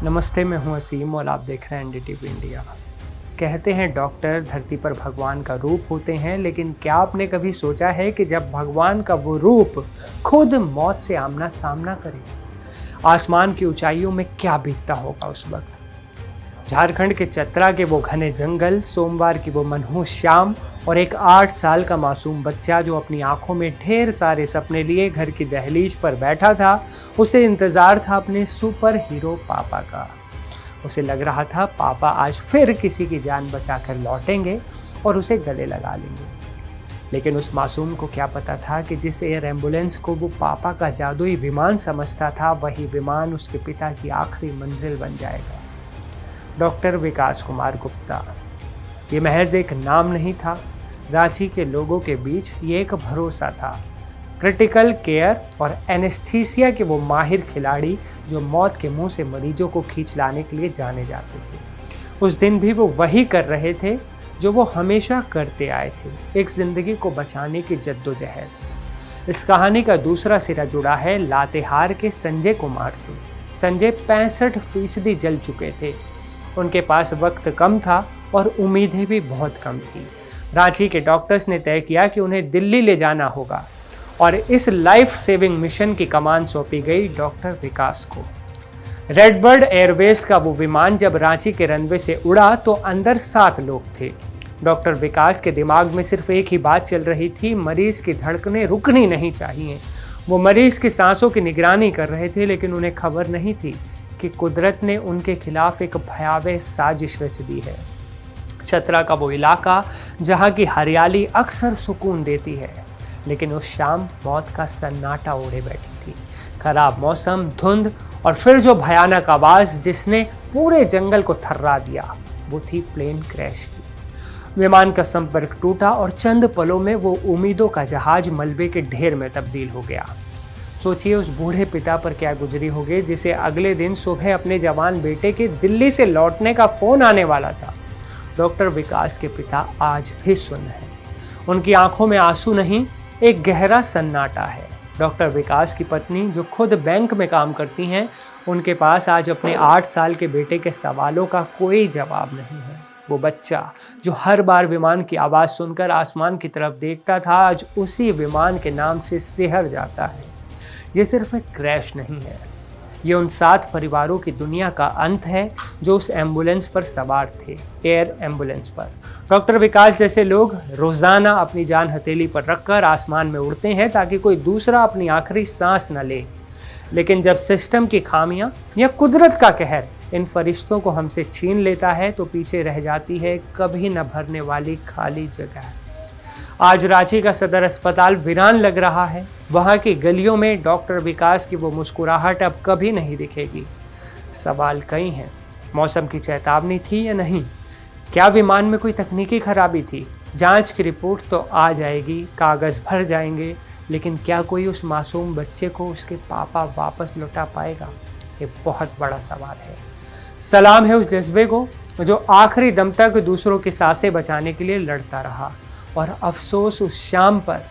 नमस्ते, मैं हूं असीम और आप देख रहे हैं एनडीटीवी इंडिया। कहते हैं डॉक्टर धरती पर भगवान का रूप होते हैं, लेकिन क्या आपने कभी सोचा है कि जब भगवान का वो रूप खुद मौत से आमना सामना करे, आसमान की ऊंचाइयों में क्या बीतता होगा उस वक्त। झारखंड के चतरा के वो घने जंगल, सोमवार की वो मनहूस शाम और एक 8 साल का मासूम बच्चा जो अपनी आंखों में ढेर सारे सपने लिए घर की दहलीज पर बैठा था। उसे इंतजार था अपने सुपर हीरो पापा का। उसे लग रहा था पापा आज फिर किसी की जान बचाकर लौटेंगे और उसे गले लगा लेंगे। लेकिन उस मासूम को क्या पता था कि जिस एयर एम्बुलेंस को वो पापा का जादुई विमान समझता था, वही विमान उसके पिता की आखिरी मंजिल बन जाएगा। डॉक्टर विकास कुमार गुप्ता। ये महज एक नाम नहीं था, रांची के लोगों के बीच ये एक भरोसा था। क्रिटिकल केयर और एनेस्थीसिया के वो माहिर खिलाड़ी जो मौत के मुंह से मरीजों को खींच लाने के लिए जाने जाते थे। उस दिन भी वो वही कर रहे थे जो वो हमेशा करते आए थे, एक जिंदगी को बचाने की जद्दोजहद। इस कहानी का दूसरा सिरा जुड़ा है लातेहार के संजय कुमार से। संजय 65% जल चुके थे। उनके पास वक्त कम था और उम्मीदें भी बहुत कम थी। रांची के डॉक्टर्स ने तय किया कि उन्हें दिल्ली ले जाना होगा और इस लाइफ सेविंग मिशन की कमान सौंपी गई डॉक्टर विकास को। रेडबर्ड एयरवेज का वो विमान जब रांची के रनवे से उड़ा तो अंदर 7 लोग थे। डॉक्टर विकास के दिमाग में सिर्फ एक ही बात चल रही थी, मरीज की धड़कनें रुकनी नहीं चाहिए। वो मरीज की सांसों की निगरानी कर रहे थे, लेकिन उन्हें खबर नहीं थी कि कुदरत ने उनके खिलाफ एक भयावह साजिश रच दी है। चतरा का वो इलाका जहाँ की हरियाली अक्सर सुकून देती है, लेकिन उस शाम मौत का सन्नाटा ओढ़े बैठी थी। खराब मौसम, धुंध और फिर जो भयानक आवाज जिसने पूरे जंगल को थर्रा दिया, वो थी प्लेन क्रैश की। विमान का संपर्क टूटा और चंद पलों में वो उम्मीदों का जहाज मलबे के ढेर में तब्दील हो गया। सोचिए उस बूढ़े पिता पर क्या गुजरी होगी जिसे अगले दिन सुबह अपने जवान बेटे के दिल्ली से लौटने का फोन आने वाला था। डॉक्टर विकास के पिता आज भी सुन्न हैं। उनकी आंखों में आंसू नहीं, एक गहरा सन्नाटा है। डॉक्टर विकास की पत्नी जो खुद बैंक में काम करती हैं, उनके पास आज अपने 8 साल के बेटे के सवालों का कोई जवाब नहीं है। वो बच्चा जो हर बार विमान की आवाज़ सुनकर आसमान की तरफ देखता था, आज उसी विमान के नाम से सिहर जाता है। ये सिर्फ एक क्रैश नहीं है, ये उन 7 परिवारों की दुनिया का अंत है जो उस एम्बुलेंस पर सवार थे, एयर एम्बुलेंस पर। डॉक्टर विकास जैसे लोग रोजाना अपनी जान हथेली पर रखकर आसमान में उड़ते हैं ताकि कोई दूसरा अपनी आखिरी सांस न ले। लेकिन जब सिस्टम की खामियां या कुदरत का कहर इन फरिश्तों को हमसे छीन लेता है, तो पीछे रह जाती है कभी न भरने वाली खाली जगह। आज रांची का सदर अस्पताल वीरान लग रहा है। वहाँ की गलियों में डॉक्टर विकास की वो मुस्कुराहट अब कभी नहीं दिखेगी। सवाल कई हैं, मौसम की चेतावनी थी या नहीं? क्या विमान में कोई तकनीकी खराबी थी? जांच की रिपोर्ट तो आ जाएगी, कागज़ भर जाएंगे, लेकिन क्या कोई उस मासूम बच्चे को उसके पापा वापस लौटा पाएगा? ये बहुत बड़ा सवाल है। सलाम है उस जज्बे को जो आखिरी दम तक दूसरों की सांसें बचाने के लिए लड़ता रहा, और अफसोस उस शाम पर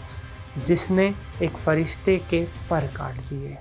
जिसने एक फरिश्ते के पर काट दिए।